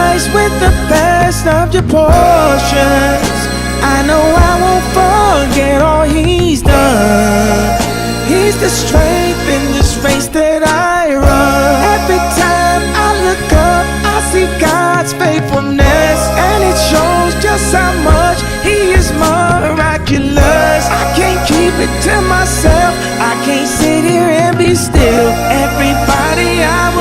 nice with the best of your portions. I know I won't forget all he's done. He's the strength in this race that I run. Every time I look up, I see God's faithfulness, and it shows just how much he is miraculous. I can't keep it to myself, I can't sit here and be still. Everybody I